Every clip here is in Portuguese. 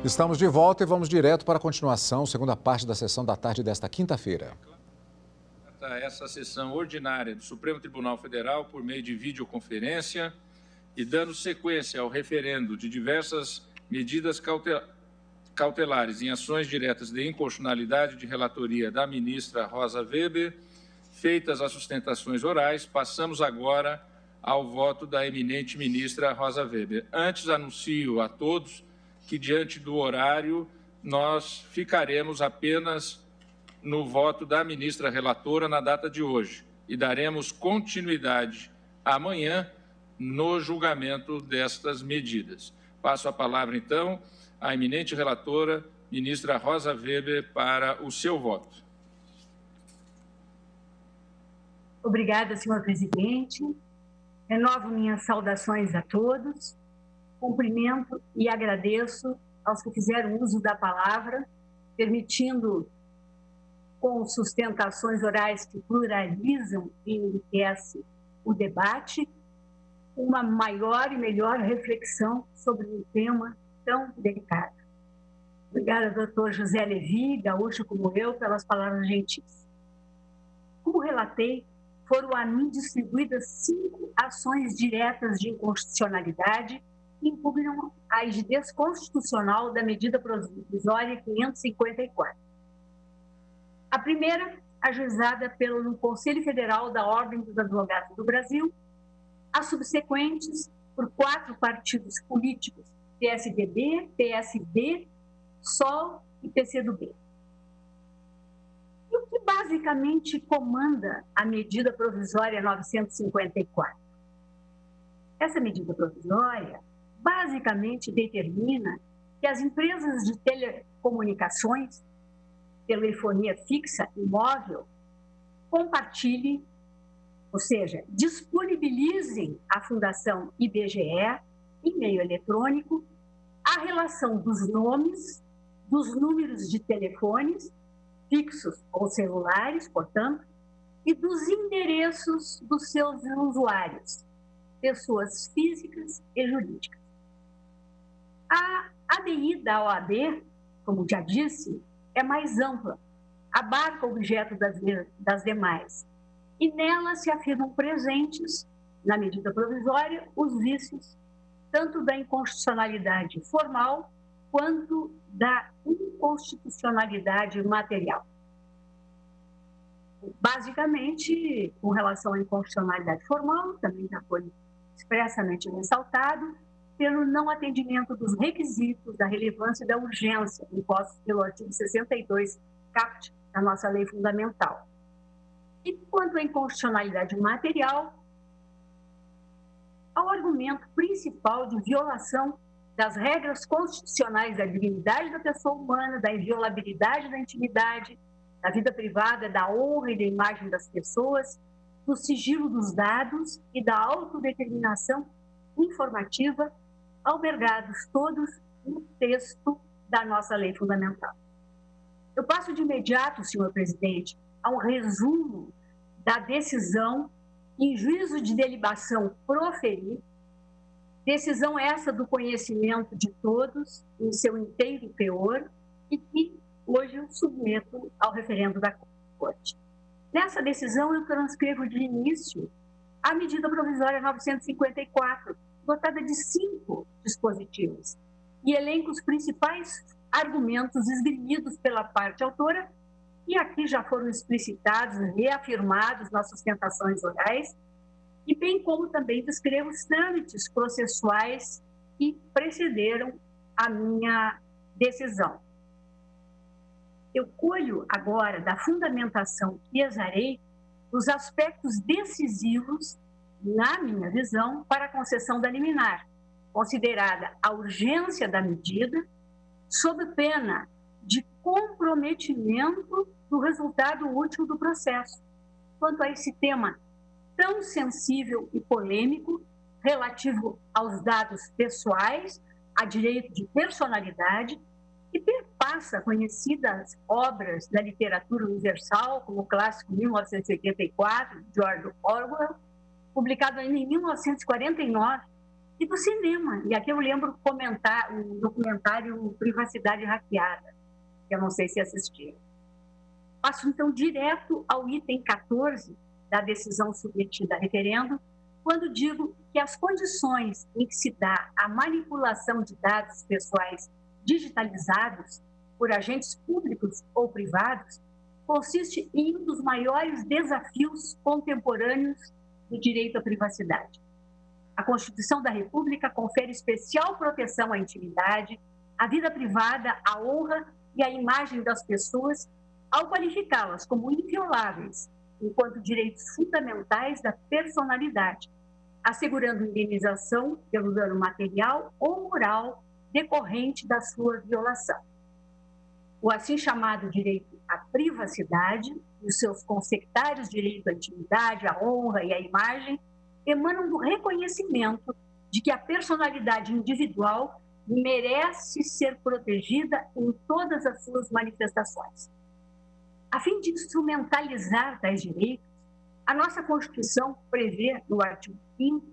Estamos de volta e vamos direto para a continuação, segunda parte da sessão da tarde desta quinta-feira. Essa sessão ordinária do Supremo Tribunal Federal por meio de videoconferência e dando sequência ao referendo de diversas medidas cautelares em ações diretas de inconstitucionalidade de relatoria da ministra Rosa Weber, feitas as sustentações orais, passamos agora ao voto da eminente ministra Rosa Weber. Antes, anuncio a todos que, diante do horário, nós ficaremos apenas no voto da ministra relatora na data de hoje e daremos continuidade amanhã no julgamento destas medidas. Passo a palavra, então, à eminente relatora, ministra Rosa Weber, para o seu voto. Obrigada, senhor presidente. Renovo minhas saudações a todos. Cumprimento e agradeço aos que fizeram uso da palavra, permitindo, com sustentações orais que pluralizam e enriquecem o debate, uma maior e melhor reflexão sobre um tema tão delicado. Obrigada, doutor José Levi, gaúcho como eu, pelas palavras gentis. Como relatei, foram a mim distribuídas 5 ações diretas de inconstitucionalidade que impugnam a rigidez constitucional da medida provisória 554. A primeira, ajuizada pelo Conselho Federal da Ordem dos Advogados do Brasil, as subsequentes por 4 partidos políticos, PSDB, PSD, SOL e PCdoB. E o que basicamente comanda a medida provisória 954? Essa medida provisória basicamente determina que as empresas de telecomunicações, telefonia fixa e móvel, compartilhem, ou seja, disponibilizem à Fundação IBGE, em meio eletrônico, a relação dos nomes, dos números de telefones, fixos ou celulares, portanto, e dos endereços dos seus usuários, pessoas físicas e jurídicas. A ADI da OAB, como já disse, é mais ampla, abarca o objeto das demais, e nela se afirmam presentes, na medida provisória, os vícios tanto da inconstitucionalidade formal quanto da inconstitucionalidade material. Basicamente, com relação à inconstitucionalidade formal, também já foi expressamente ressaltado, pelo não atendimento dos requisitos da relevância e da urgência impostos pelo artigo 62, caput, da nossa lei fundamental. E quanto à inconstitucionalidade material, ao argumento principal de violação das regras constitucionais da dignidade da pessoa humana, da inviolabilidade da intimidade, da vida privada, da honra e da imagem das pessoas, do sigilo dos dados e da autodeterminação informativa, albergados todos no texto da nossa lei fundamental. Eu passo de imediato, senhor presidente, a um resumo da decisão em juízo de delibação proferir, decisão essa do conhecimento de todos, em seu inteiro teor, e que hoje eu submeto ao referendo da Corte. Nessa decisão, eu transcrevo de início a medida provisória 954, dotada de 5 dispositivos, e elenco os principais argumentos esgrimidos pela parte autora, e aqui já foram explicitados, reafirmados nas sustentações orais, e bem como também descrevo os trâmites processuais que precederam a minha decisão. Eu colho agora da fundamentação que exarei os aspectos decisivos, na minha visão, para a concessão da liminar, considerada a urgência da medida, sob pena de comprometimento do resultado útil do processo, quanto a esse tema tão sensível e polêmico, relativo aos dados pessoais, a direito de personalidade, e perpassa conhecidas obras da literatura universal, como o clássico 1984, de George Orwell, publicado ainda em 1949, e do cinema. E aqui eu lembro comentar o documentário Privacidade Hackeada, que eu não sei se assistiram. Passo, então, direto ao item 14 da decisão submetida a referendo, quando digo que as condições em que se dá a manipulação de dados pessoais digitalizados por agentes públicos ou privados consiste em um dos maiores desafios contemporâneos do direito à privacidade. A Constituição da República confere especial proteção à intimidade, à vida privada, à honra e à imagem das pessoas, ao qualificá-las como invioláveis, enquanto direitos fundamentais da personalidade, assegurando indenização pelo dano material ou moral decorrente da sua violação. O assim chamado direito à privacidade e os seus consectários direito à intimidade, à honra e à imagem emanam do reconhecimento de que a personalidade individual merece ser protegida em todas as suas manifestações. A fim de instrumentalizar tais direitos, a nossa Constituição prevê, no artigo 5º,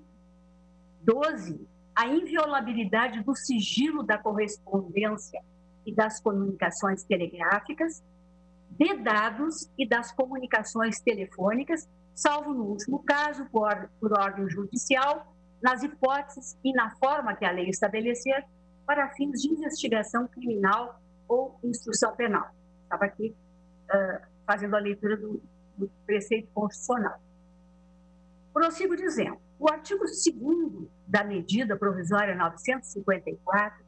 12, a inviolabilidade do sigilo da correspondência e das comunicações telegráficas, de dados e das comunicações telefônicas, salvo no último caso, por ordem judicial, nas hipóteses e na forma que a lei estabelecer, para fins de investigação criminal ou instrução penal. Estava aqui fazendo a leitura do preceito constitucional. Prossigo dizendo, o artigo 2º da medida provisória 954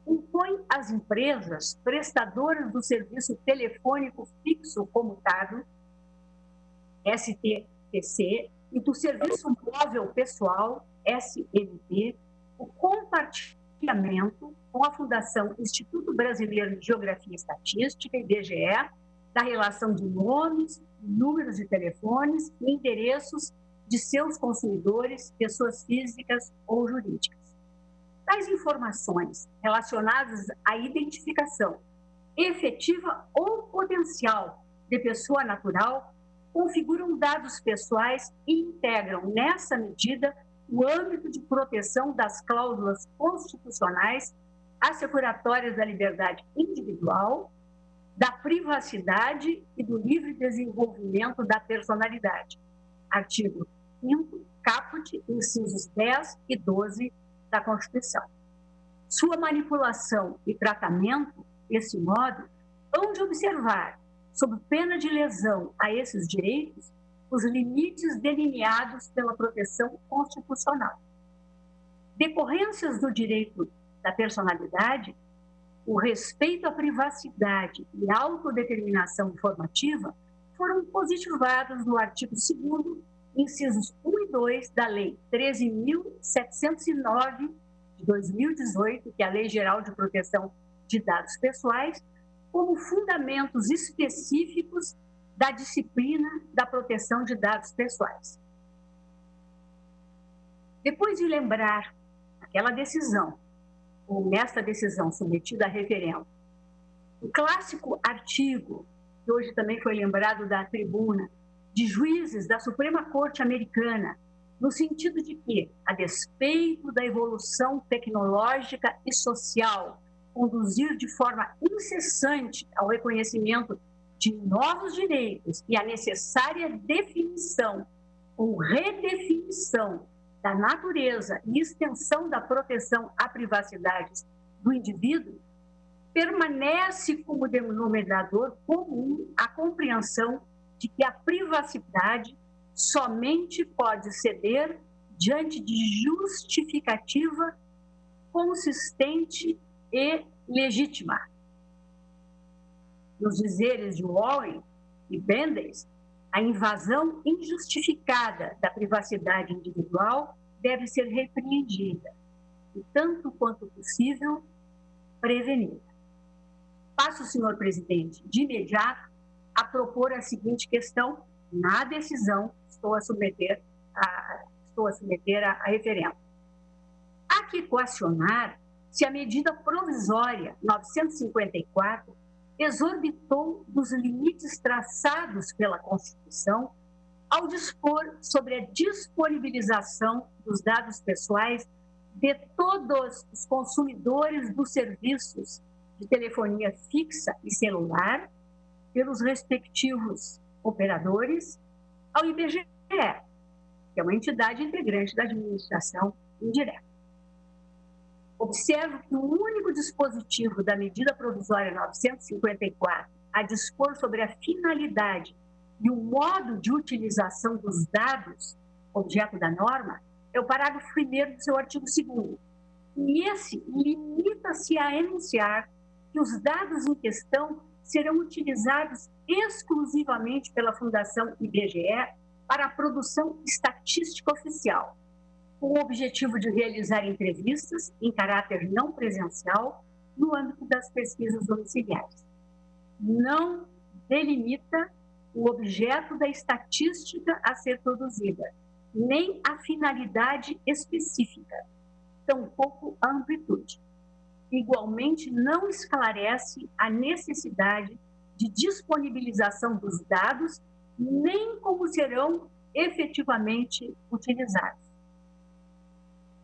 impõe às empresas prestadoras do serviço telefônico fixo comutado, STPC, e do serviço móvel pessoal, SMP, o compartilhamento com a Fundação Instituto Brasileiro de Geografia e Estatística, IBGE, da relação de nomes, números de telefones e endereços de seus consumidores, pessoas físicas ou jurídicas. Tais informações relacionadas à identificação efetiva ou potencial de pessoa natural configuram dados pessoais e integram, nessa medida, o âmbito de proteção das cláusulas constitucionais assecuratórias da liberdade individual, da privacidade e do livre desenvolvimento da personalidade. Artigo 5º, caput, incisos 10 e 12 da Constituição. Sua manipulação e tratamento, desse modo, hão de observar, sob pena de lesão a esses direitos, os limites delineados pela proteção constitucional. Decorrências do direito da personalidade, o respeito à privacidade e à autodeterminação informativa foram positivados no artigo 2º, incisos 1 e 2 da Lei 13.709, de 2018, que é a Lei Geral de Proteção de Dados Pessoais, como fundamentos específicos da disciplina da proteção de dados pessoais. Depois de lembrar aquela decisão, ou nesta decisão submetida a referendo, o clássico artigo, que hoje também foi lembrado da tribuna, de juízes da Suprema Corte Americana, no sentido de que, a despeito da evolução tecnológica e social, conduzir de forma incessante ao reconhecimento de novos direitos e a necessária definição ou redefinição da natureza e extensão da proteção à privacidade do indivíduo, permanece como denominador comum a compreensão de que a privacidade somente pode ceder diante de justificativa consistente e legítima. Nos dizeres de Warren e Benders, a invasão injustificada da privacidade individual deve ser repreendida e, tanto quanto possível, prevenida. Passo, senhor presidente, de imediato a propor a seguinte questão na decisão que estou a submeter a referendo. Há que equacionar se a medida provisória 954 exorbitou dos limites traçados pela Constituição ao dispor sobre a disponibilização dos dados pessoais de todos os consumidores dos serviços de telefonia fixa e celular pelos respectivos operadores ao IBGE, que é uma entidade integrante da administração indireta. Observo que o único dispositivo da medida provisória 954 a dispor sobre a finalidade e o modo de utilização dos dados objeto da norma é o parágrafo 1º do seu artigo 2º. E esse limita-se a enunciar que os dados em questão serão utilizados exclusivamente pela Fundação IBGE para a produção estatística oficial, com o objetivo de realizar entrevistas em caráter não presencial no âmbito das pesquisas domiciliares. Não delimita o objeto da estatística a ser produzida, nem a finalidade específica, tampouco a amplitude. Igualmente, não esclarece a necessidade de disponibilização dos dados, nem como serão efetivamente utilizados.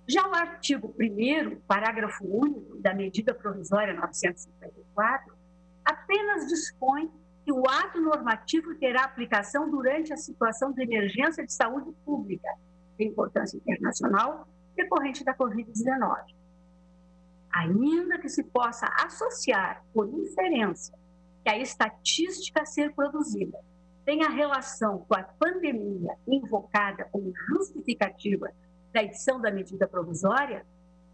Já o artigo 1º, parágrafo único da medida provisória 954, apenas dispõe que o ato normativo terá aplicação durante a situação de emergência de saúde pública de importância internacional decorrente da Covid-19. Ainda que se possa associar, por inferência, que a estatística a ser produzida tenha relação com a pandemia invocada como justificativa da edição da medida provisória,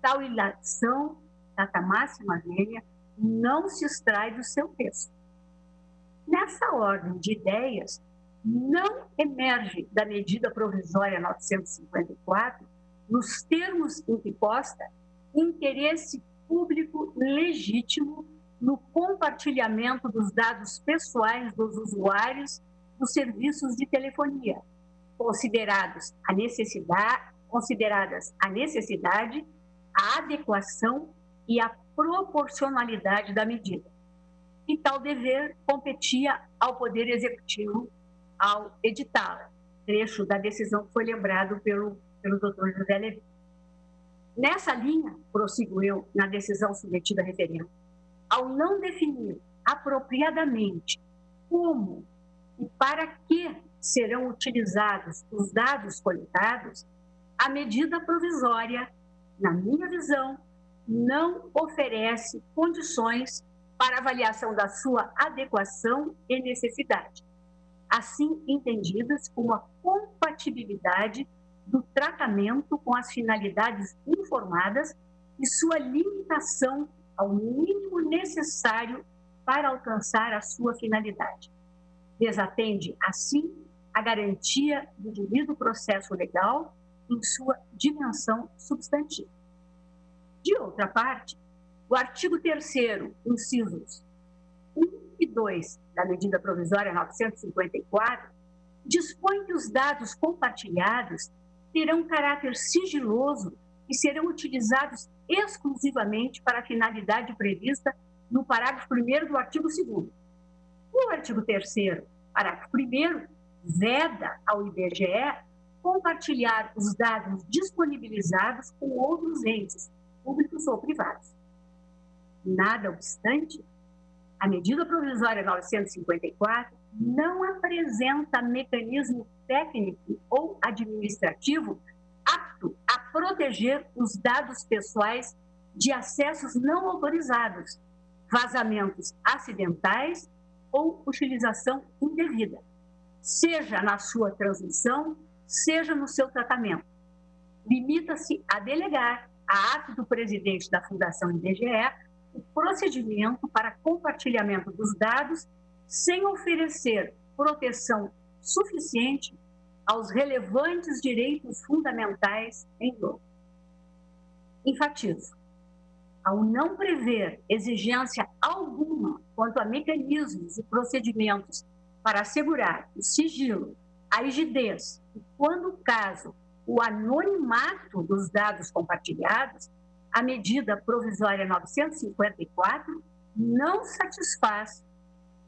tal ilação, data máxima vênia, não se extrai do seu texto. Nessa ordem de ideias, não emerge da medida provisória 954, nos termos em que posta, interesse público legítimo no compartilhamento dos dados pessoais dos usuários dos serviços de telefonia, consideradas a necessidade, a adequação e a proporcionalidade da medida. E tal dever competia ao Poder Executivo ao editá-la, trecho da decisão que foi lembrado pelo Dr. José Levi. Nessa linha, prossigo eu, na decisão submetida a referendo, ao não definir apropriadamente como e para que serão utilizados os dados coletados, a medida provisória, na minha visão, não oferece condições para avaliação da sua adequação e necessidade, assim entendidas como a compatibilidade do tratamento com as finalidades informadas e sua limitação ao mínimo necessário para alcançar a sua finalidade. Desatende, assim, a garantia do devido processo legal em sua dimensão substantiva. De outra parte, o artigo 3º, incisos 1 e 2 da medida provisória 954, dispõe que os dados compartilhados terão caráter sigiloso e serão utilizados exclusivamente para a finalidade prevista no parágrafo 1º do artigo 2º. O artigo 3º, parágrafo 1º, veda ao IBGE compartilhar os dados disponibilizados com outros entes, públicos ou privados. Nada obstante, a medida provisória 954 não apresenta mecanismo técnico ou administrativo apto a proteger os dados pessoais de acessos não autorizados, vazamentos acidentais ou utilização indevida, seja na sua transmissão, seja no seu tratamento. Limita-se a delegar a ato do presidente da Fundação IBGE o procedimento para compartilhamento dos dados sem oferecer proteção suficiente aos relevantes direitos fundamentais em jogo. Enfatizo, ao não prever exigência alguma quanto a mecanismos e procedimentos para assegurar o sigilo, a rigidez e, quando caso, o anonimato dos dados compartilhados, a medida provisória 954 não satisfaz,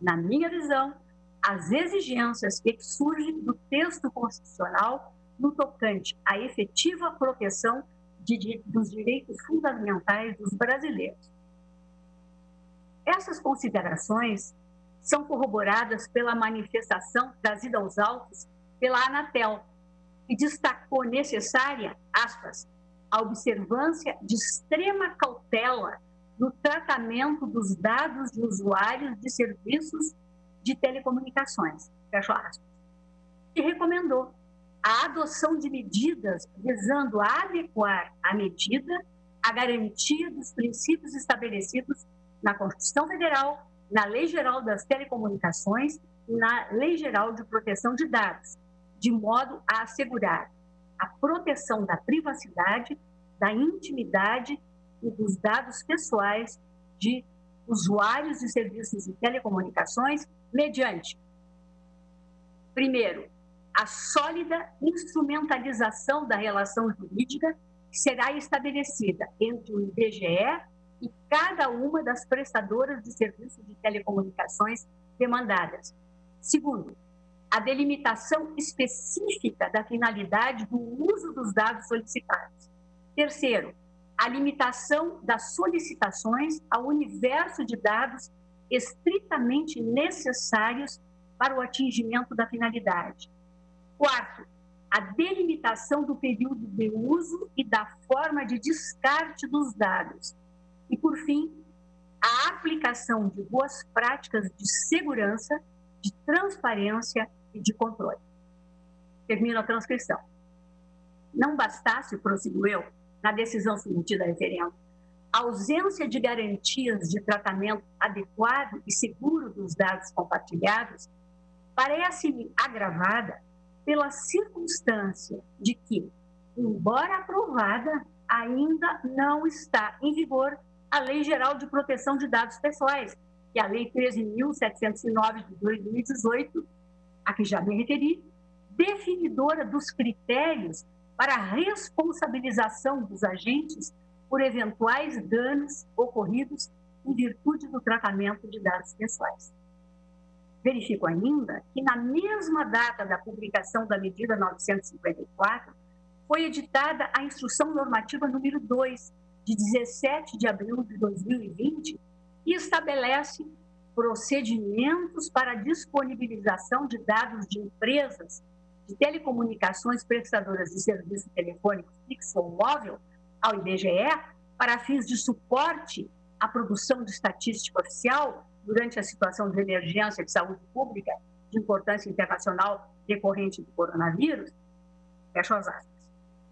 na minha visão, as exigências que surgem do texto constitucional no tocante à efetiva proteção dos direitos fundamentais dos brasileiros. Essas considerações são corroboradas pela manifestação trazida aos autos pela Anatel, que destacou necessária, aspas, a observância de extrema cautela no tratamento dos dados de usuários de serviços de telecomunicações, fecha aspas, e recomendou a adoção de medidas visando a adequar a medida à garantia dos princípios estabelecidos na Constituição Federal, na Lei Geral das Telecomunicações e na Lei Geral de Proteção de Dados, de modo a assegurar a proteção da privacidade, da intimidade e dos dados pessoais de usuários de serviços de telecomunicações mediante, primeiro, a sólida instrumentalização da relação jurídica que será estabelecida entre o IBGE e cada uma das prestadoras de serviços de telecomunicações demandadas. Segundo, a delimitação específica da finalidade do uso dos dados solicitados. Terceiro, a limitação das solicitações ao universo de dados estritamente necessários para o atingimento da finalidade. Quarto, a delimitação do período de uso e da forma de descarte dos dados. E, por fim, a aplicação de boas práticas de segurança, de transparência e de controle. Termino a transcrição. Não bastasse, prosseguiu eu, na decisão submetida a referendo, a ausência de garantias de tratamento adequado e seguro dos dados compartilhados, parece-me agravada pela circunstância de que, embora aprovada, ainda não está em vigor a Lei Geral de Proteção de Dados Pessoais, que é a Lei 13.709 de 2018, a que já me referi, definidora dos critérios para a responsabilização dos agentes por eventuais danos ocorridos em virtude do tratamento de dados pessoais. Verifico ainda que, na mesma data da publicação da medida 954, foi editada a Instrução Normativa número 2, de 17 de abril de 2020, que estabelece procedimentos para a disponibilização de dados de empresas de telecomunicações prestadoras de serviço telefônico fixo ou móvel ao IBGE para fins de suporte à produção de estatística oficial durante a situação de emergência de saúde pública de importância internacional decorrente do coronavírus, fecha as aspas.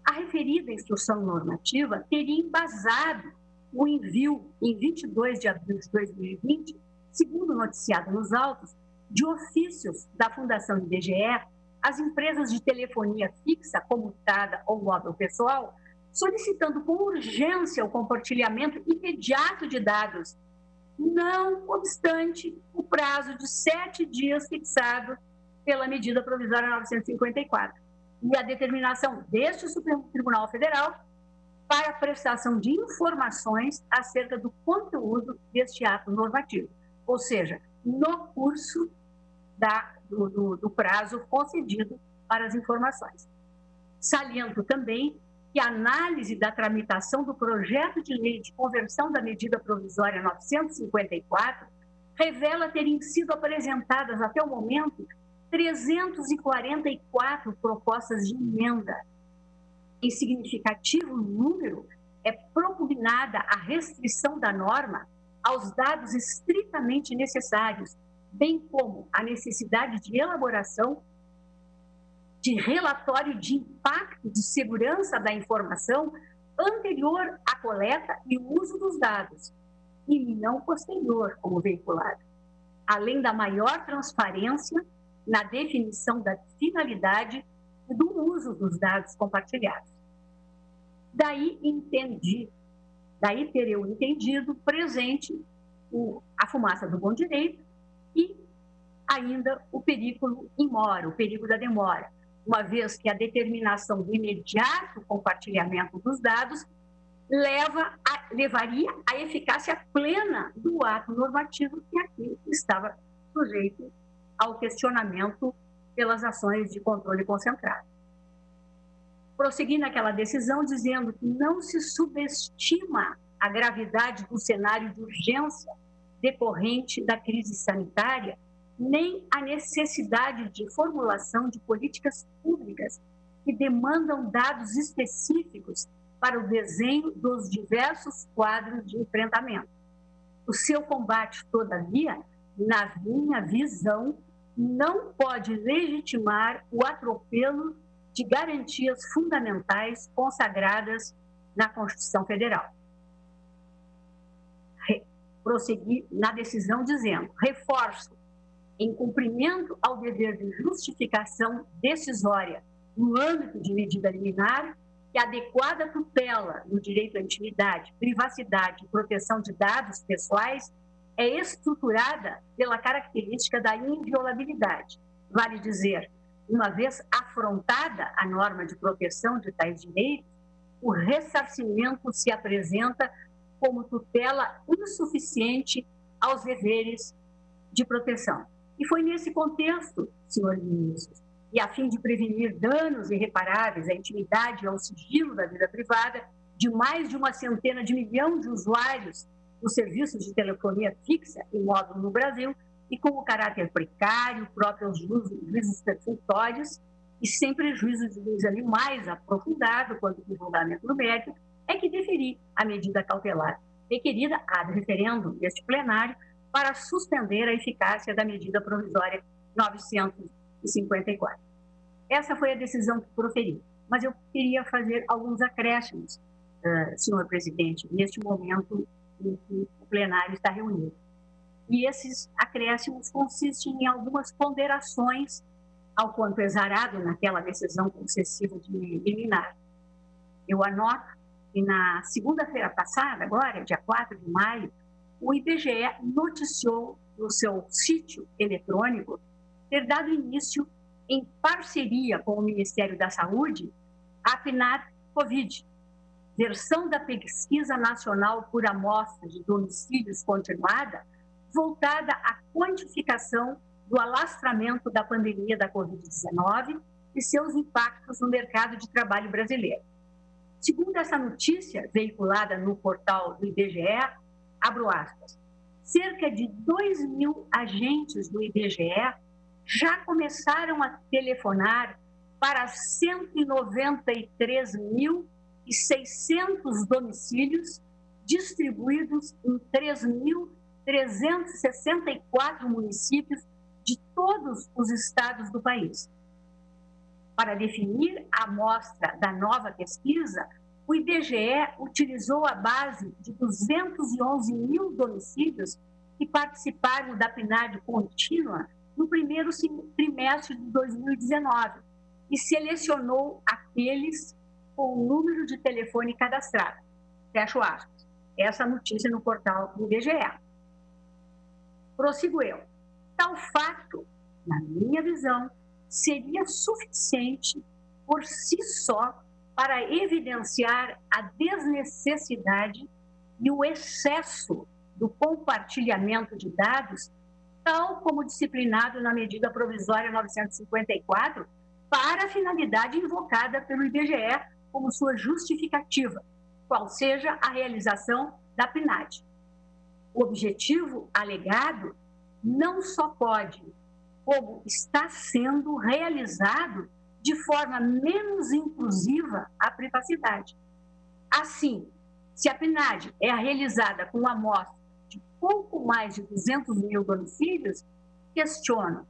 A referida instrução normativa teria embasado o envio, em 22 de abril de 2020, segundo noticiado nos autos, de ofícios da Fundação IBGE às empresas de telefonia fixa, comutada ou móvel pessoal, solicitando com urgência o compartilhamento imediato de dados, não obstante o prazo de 7 dias fixado pela medida provisória 954 e a determinação deste Supremo Tribunal Federal para a prestação de informações acerca do conteúdo deste ato normativo, ou seja, no curso do prazo concedido para as informações. Saliento também que a análise da tramitação do projeto de lei de conversão da medida provisória 954 revela terem sido apresentadas até o momento 344 propostas de emenda. Em significativo número, é propugnada a restrição da norma aos dados estritamente necessários, bem como a necessidade de elaboração de relatório de impacto de segurança da informação anterior à coleta e uso dos dados, e não posterior, como veiculado, além da maior transparência na definição da finalidade e do uso dos dados compartilhados. Daí ter eu entendido presente a fumaça do bom direito e ainda o perigo in mora, o perigo da demora, uma vez que a determinação do imediato compartilhamento dos dados levaria à eficácia plena do ato normativo que aqui estava sujeito ao questionamento pelas ações de controle concentrado. Prossegui naquela decisão dizendo que não se subestima a gravidade do cenário de urgência decorrente da crise sanitária, nem a necessidade de formulação de políticas públicas que demandam dados específicos para o desenho dos diversos quadros de enfrentamento. O seu combate, todavia, na minha visão, não pode legitimar o atropelo de garantias fundamentais consagradas na Constituição Federal. Prossegui na decisão dizendo: reforço, em cumprimento ao dever de justificação decisória no âmbito de medida liminar, que a adequada tutela no direito à intimidade, privacidade e proteção de dados pessoais é estruturada pela característica da inviolabilidade. Vale dizer, uma vez afrontada a norma de proteção de tais direitos, o ressarcimento se apresenta como tutela insuficiente aos deveres de proteção. E foi nesse contexto, senhores ministros, e a fim de prevenir danos irreparáveis à intimidade e ao sigilo da vida privada de mais de 100 milhões de usuários dos serviços de telefonia fixa e móvel no Brasil, e com o caráter precário próprio aos juízos perfunctórios, e sem prejuízo de um exame mais aprofundado quanto ao julgamento do mérito, é que deferi a medida cautelar requerida ad referendo deste plenário para suspender a eficácia da medida provisória 954. Essa foi a decisão que proferi, mas eu queria fazer alguns acréscimos, senhor presidente, neste momento em que o plenário está reunido. E esses acréscimos consistem em algumas ponderações, ao quanto exarado naquela decisão concessiva de liminar. Eu anoto que na segunda-feira passada, agora, dia 4 de maio, o IBGE noticiou no seu sítio eletrônico ter dado início, em parceria com o Ministério da Saúde, a PNAD-Covid, versão da Pesquisa Nacional por Amostra de Domicílios Continuada, voltada à quantificação do alastramento da pandemia da Covid-19 e seus impactos no mercado de trabalho brasileiro. Segundo essa notícia, veiculada no portal do IBGE, abro aspas, cerca de 2.000 agentes do IBGE já começaram a telefonar para 193.600 domicílios distribuídos em 3.364 municípios de todos os estados do país. Para definir a amostra da nova pesquisa, o IBGE utilizou a base de 211 mil domicílios que participaram da PNAD contínua no primeiro trimestre de 2019 e selecionou aqueles com o número de telefone cadastrado. Fecho aspas. Essa notícia no portal do IBGE. Prossigo eu. Tal fato, na minha visão, seria suficiente por si só para evidenciar a desnecessidade e o excesso do compartilhamento de dados, tal como disciplinado na medida provisória 954, para a finalidade invocada pelo IBGE como sua justificativa, qual seja a realização da PNAD. O objetivo alegado não só pode, como está sendo realizado de forma menos intrusiva à privacidade. Assim, se a PNAD é realizada com uma amostra de pouco mais de 200 mil domicílios, questiono,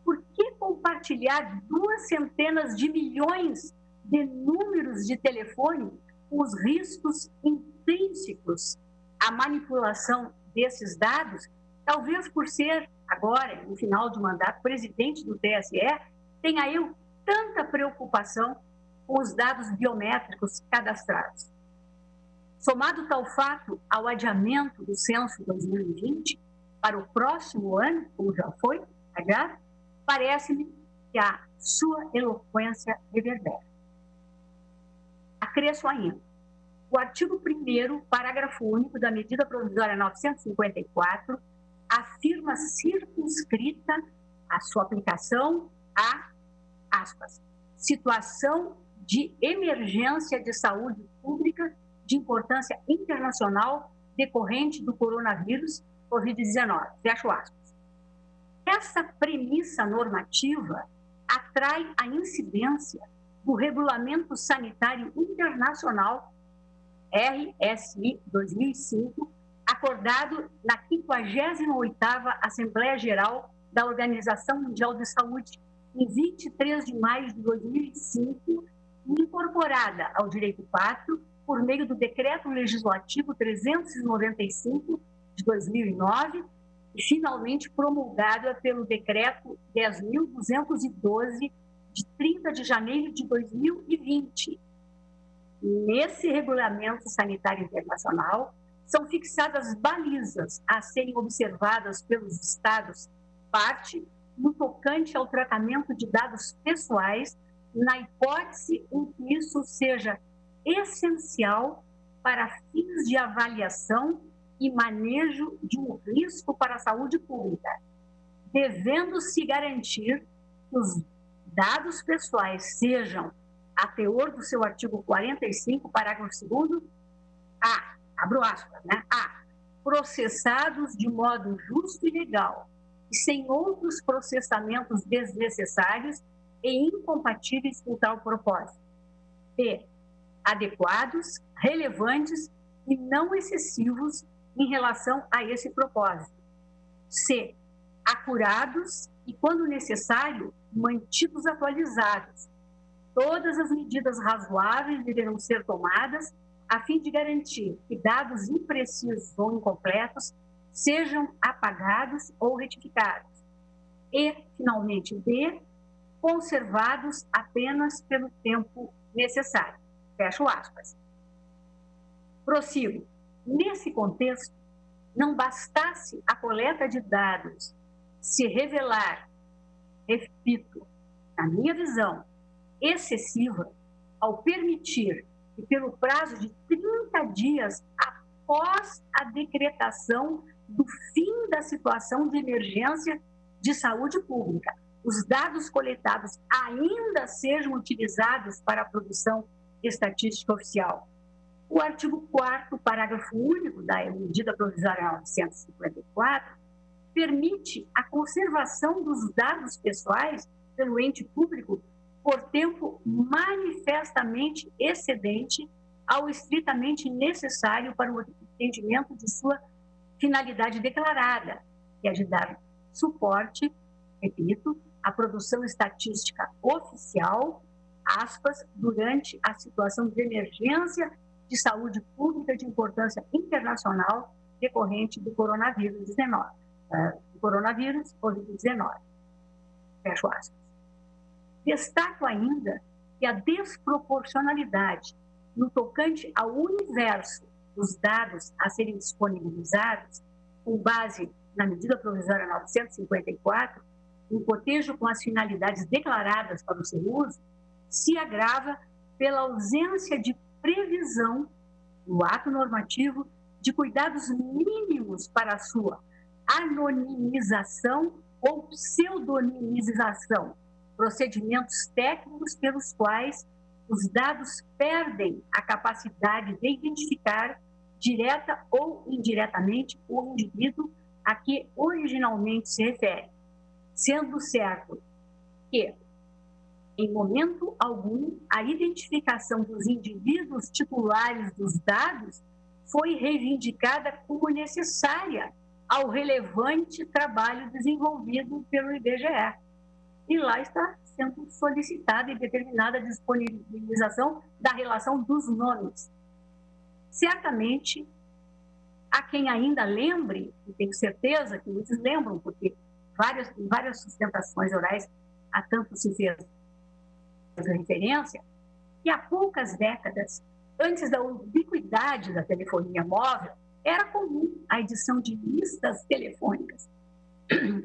por que compartilhar 200 milhões de números de telefone com os riscos intrínsecos à manipulação desses dados, talvez por ser, agora, no final de mandato, presidente do TSE, tenha eu tanta preocupação com os dados biométricos cadastrados. Somado tal fato ao adiamento do censo 2020 para o próximo ano, como já foi adiado, parece-me que a sua eloquência reverbera. Acresço ainda. O artigo 1º, parágrafo único da medida provisória 954, afirma circunscrita a sua aplicação a, aspas, situação de emergência de saúde pública de importância internacional decorrente do coronavírus Covid-19. Fecho aspas. Essa premissa normativa atrai a incidência do Regulamento Sanitário Internacional, RSI 2005, acordado na 58ª Assembleia Geral da Organização Mundial de Saúde, em 23 de maio de 2005, e incorporada ao Direito 4 por meio do Decreto Legislativo 395 de 2009 e finalmente promulgada pelo Decreto 10.212 de 30 de janeiro de 2020. Nesse Regulamento Sanitário Internacional, são fixadas balizas a serem observadas pelos Estados-parte no tocante ao tratamento de dados pessoais, na hipótese em que isso seja essencial para fins de avaliação e manejo de um risco para a saúde pública, devendo-se garantir que os dados pessoais sejam, a teor do seu artigo 45, parágrafo 2º, abro aspas, processados de modo justo e legal e sem outros processamentos desnecessários e incompatíveis com tal propósito. B, adequados, relevantes e não excessivos em relação a esse propósito. C, acurados e, quando necessário, mantidos atualizados. Todas as medidas razoáveis deverão ser tomadas a fim de garantir que dados imprecisos ou incompletos sejam apagados ou retificados. E, finalmente, D, conservados apenas pelo tempo necessário. Fecho aspas. Prossigo. Nesse contexto, não bastasse a coleta de dados se revelar, repito, na minha visão, excessiva, ao permitir que, pelo prazo de 30 dias após a decretação do fim da situação de emergência de saúde pública, os dados coletados ainda sejam utilizados para a produção estatística oficial. O artigo 4º, parágrafo único da medida provisória 954, permite a conservação dos dados pessoais pelo ente público por tempo manifestamente excedente ao estritamente necessário para o atendimento de sua finalidade declarada, que é de dar suporte, repito, à produção estatística oficial, aspas, durante a situação de emergência de saúde pública de importância internacional decorrente do coronavírus Covid-19. Fecho aspas. Destaco ainda que a desproporcionalidade no tocante ao universo dos dados a serem disponibilizados, com base na medida provisória 954, em cotejo com as finalidades declaradas para o seu uso, se agrava pela ausência de previsão no ato normativo de cuidados mínimos para a sua anonimização ou pseudonimização, procedimentos técnicos pelos quais os dados perdem a capacidade de identificar, direta ou indiretamente, o indivíduo a que originalmente se refere, sendo certo que, em momento algum, a identificação dos indivíduos titulares dos dados foi reivindicada como necessária ao relevante trabalho desenvolvido pelo IBGE. E lá está sendo solicitada e determinada a disponibilização da relação dos nomes. Certamente, há quem ainda lembre, e tenho certeza que muitos lembram, porque várias sustentações orais há tanto se fez referência, que há poucas décadas, antes da ubiquidade da telefonia móvel, era comum a edição de listas telefônicas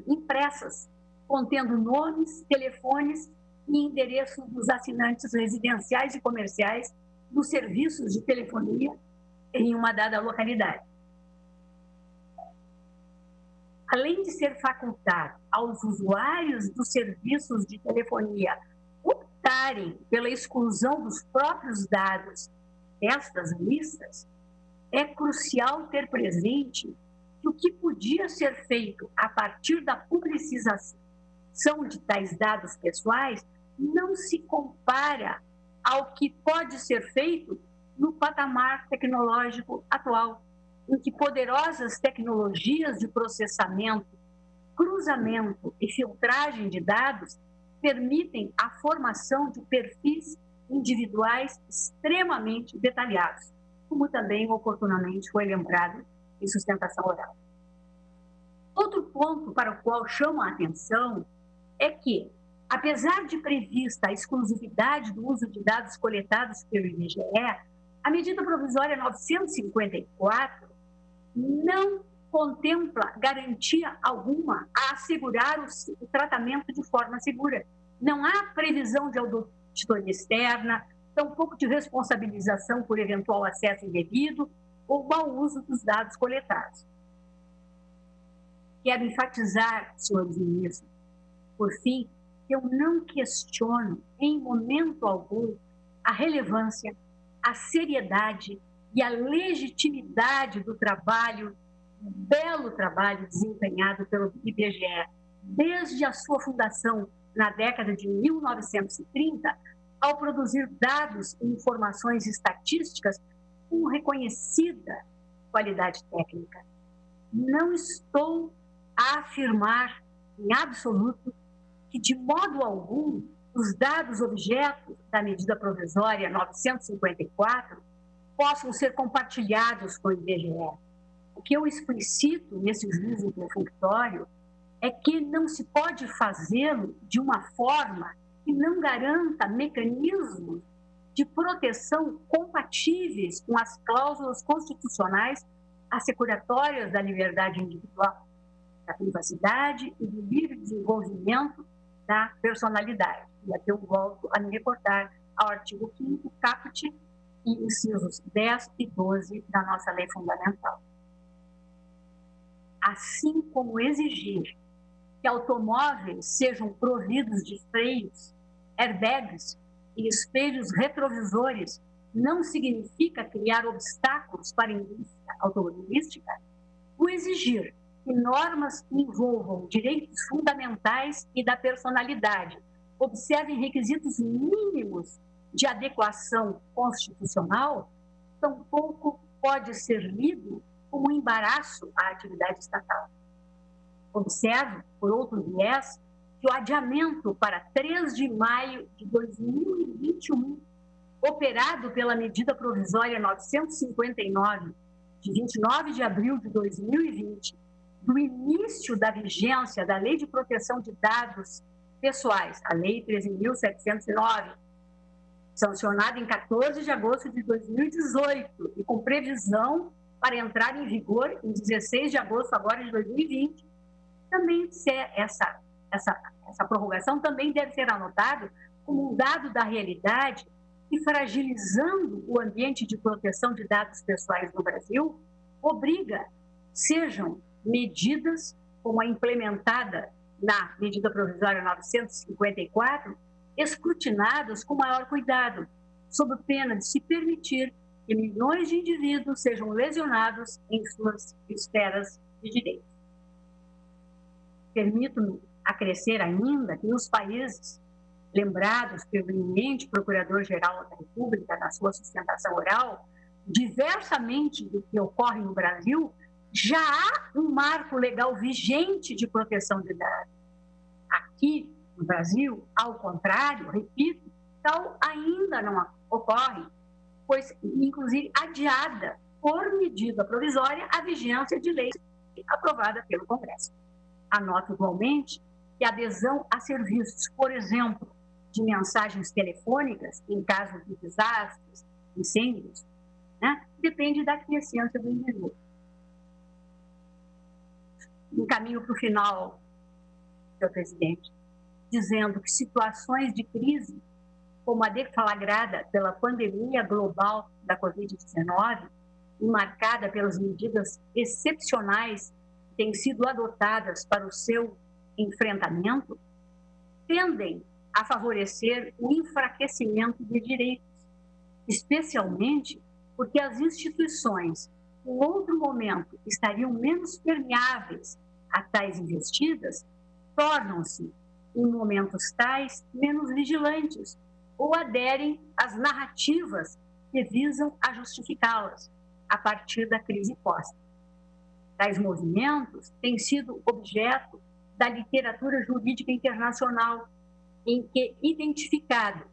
impressas, contendo nomes, telefones e endereços dos assinantes residenciais e comerciais dos serviços de telefonia em uma dada localidade. Além de ser facultado aos usuários dos serviços de telefonia optar optarem pela exclusão dos próprios dados destas listas, é crucial ter presente que o que podia ser feito a partir da publicização de tais dados pessoais não se compara ao que pode ser feito no patamar tecnológico atual, em que poderosas tecnologias de processamento, cruzamento e filtragem de dados permitem a formação de perfis individuais extremamente detalhados, como também oportunamente foi lembrado em sustentação oral. Outro ponto para o qual chamo a atenção é que, apesar de prevista a exclusividade do uso de dados coletados pelo IBGE, a medida provisória 954 não contempla garantia alguma a assegurar o tratamento de forma segura. Não há previsão de auditoria externa, tampouco de responsabilização por eventual acesso indevido ou mau uso dos dados coletados. Quero enfatizar, senhores ministros, por fim, que eu não questiono em momento algum a relevância, a seriedade e a legitimidade do trabalho, do belo trabalho desempenhado pelo IBGE desde a sua fundação na década de 1930, ao produzir dados e informações estatísticas com reconhecida qualidade técnica. Não estou a afirmar, em absoluto, que, de modo algum, os dados objeto da medida provisória 954 possam ser compartilhados com o IBGE. O que eu explicito nesse juízo consultório é que não se pode fazê-lo de uma forma que não garanta mecanismos de proteção compatíveis com as cláusulas constitucionais assecuratórias da liberdade individual, da privacidade e do livre desenvolvimento da personalidade. E aqui eu volto a me reportar ao artigo 5º, caput, e incisos 10 e 12 da nossa lei fundamental. Assim como exigir que automóveis sejam providos de freios, airbags e espelhos retrovisores não significa criar obstáculos para a indústria automobilística, o exigir que normas que envolvam direitos fundamentais e da personalidade observem requisitos mínimos de adequação constitucional, tampouco pode ser lido como um embaraço à atividade estatal. Observo, por outro viés, que o adiamento para 3 de maio de 2021, operado pela medida provisória 959, de 29 de abril de 2020, do início da vigência da Lei de Proteção de Dados Pessoais, a Lei 13.709, sancionada em 14 de agosto de 2018 e com previsão para entrar em vigor em 16 de agosto agora de 2020, também essa prorrogação também deve ser anotada como um dado da realidade e, fragilizando o ambiente de proteção de dados pessoais no Brasil, obriga, sejam medidas como a implementada na medida provisória 954, escrutinadas com maior cuidado, sob pena de se permitir que milhões de indivíduos sejam lesionados em suas esferas de direito. Permito-me acrescer ainda que nos países lembrados pelo eminente Procurador-Geral da República na sua sustentação oral, diversamente do que ocorre no Brasil, já há um marco legal vigente de proteção de dados. Aqui, no Brasil, ao contrário, repito, tal ainda não ocorre, pois, inclusive, adiada por medida provisória a vigência de lei aprovada pelo Congresso. Anoto igualmente que a adesão a serviços, por exemplo, de mensagens telefônicas, em caso de desastres, incêndios, depende da aquiescência do indivíduo. Encaminho para o final, senhor presidente, dizendo que situações de crise, como a deflagrada pela pandemia global da Covid-19, e marcada pelas medidas excepcionais que têm sido adotadas para o seu enfrentamento, tendem a favorecer o enfraquecimento de direitos, especialmente porque as instituições, em outro momento, estariam menos permeáveis a tais investidas, tornam-se, em momentos tais, menos vigilantes ou aderem às narrativas que visam a justificá-las a partir da crise posta. Tais movimentos têm sido objeto da literatura jurídica internacional, em que, identificado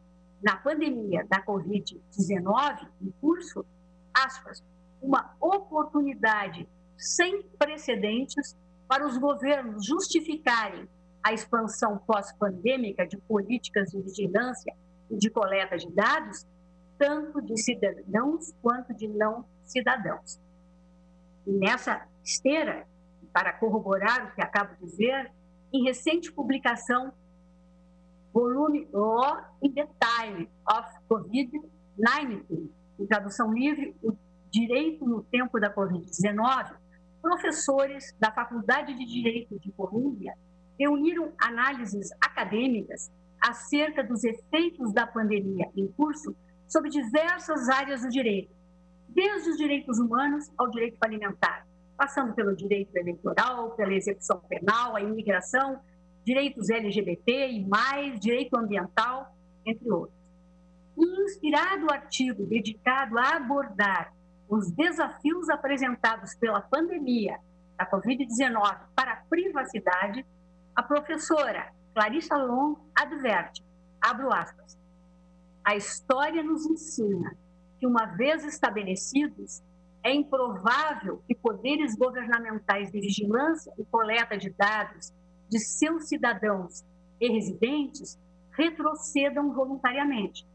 na pandemia da Covid-19 em curso, aspas, uma oportunidade sem precedentes para os governos justificarem a expansão pós-pandêmica de políticas de vigilância e de coleta de dados, tanto de cidadãos quanto de não cidadãos. E nessa esteira, para corroborar o que acabo de dizer, em recente publicação, volume Law in the Time of COVID-19, em tradução livre, o Direito no Tempo da Covid-19, professores da Faculdade de Direito de Colômbia reuniram análises acadêmicas acerca dos efeitos da pandemia em curso sobre diversas áreas do direito, desde os direitos humanos ao direito alimentar, passando pelo direito eleitoral, pela execução penal, a imigração, direitos LGBT e mais, direito ambiental, entre outros. Um inspirado artigo dedicado a abordar os desafios apresentados pela pandemia da Covid-19 para a privacidade, a professora Clarissa Long adverte, abro aspas, a história nos ensina que, uma vez estabelecidos, é improvável que poderes governamentais de vigilância e coleta de dados de seus cidadãos e residentes retrocedam voluntariamente.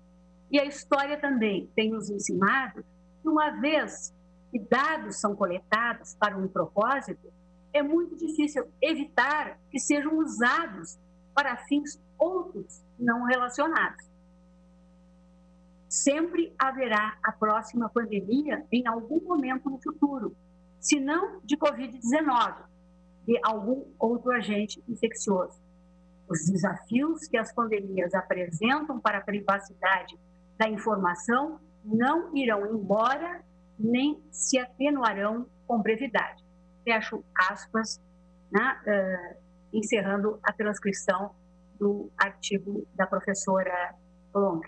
E a história também tem nos ensinado que, uma vez que dados são coletados para um propósito, é muito difícil evitar que sejam usados para fins outros não relacionados. Sempre haverá a próxima pandemia em algum momento no futuro, se não de Covid-19, de algum outro agente infeccioso. Os desafios que as pandemias apresentam para a privacidade da informação não irão embora nem se atenuarão com brevidade. Fecho aspas, né, encerrando a transcrição do artigo da professora Long.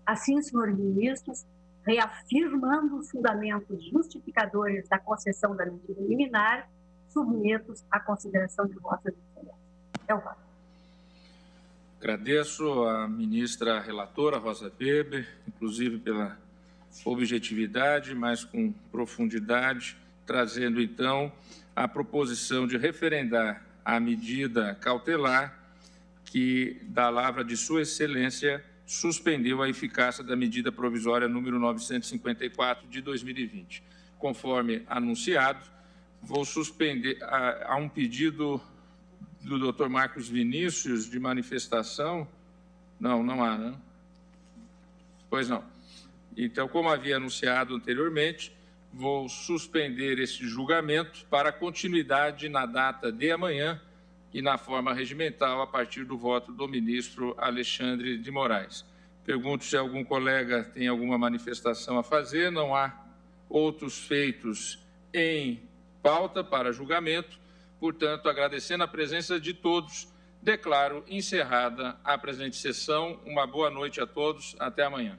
Assim, senhores ministros, reafirmando os fundamentos justificadores da concessão da medida liminar, submeto à consideração de vossas excelências. É o voto. Agradeço à ministra relatora, Rosa Weber, inclusive pela objetividade, mas com profundidade, trazendo, então, a proposição de referendar a medida cautelar que, da lavra de Sua Excelência, suspendeu a eficácia da medida provisória número 954 de 2020. Conforme anunciado, vou suspender, há um pedido do Dr. Marcos Vinícius de manifestação. Não há, né? Pois não. Então, como havia anunciado anteriormente, vou suspender esse julgamento para continuidade na data de amanhã e na forma regimental a partir do voto do ministro Alexandre de Moraes. Pergunto se algum colega tem alguma manifestação a fazer. Não há outros feitos em pauta para julgamento. Portanto, agradecendo a presença de todos, declaro encerrada a presente sessão. Uma boa noite a todos. Até amanhã.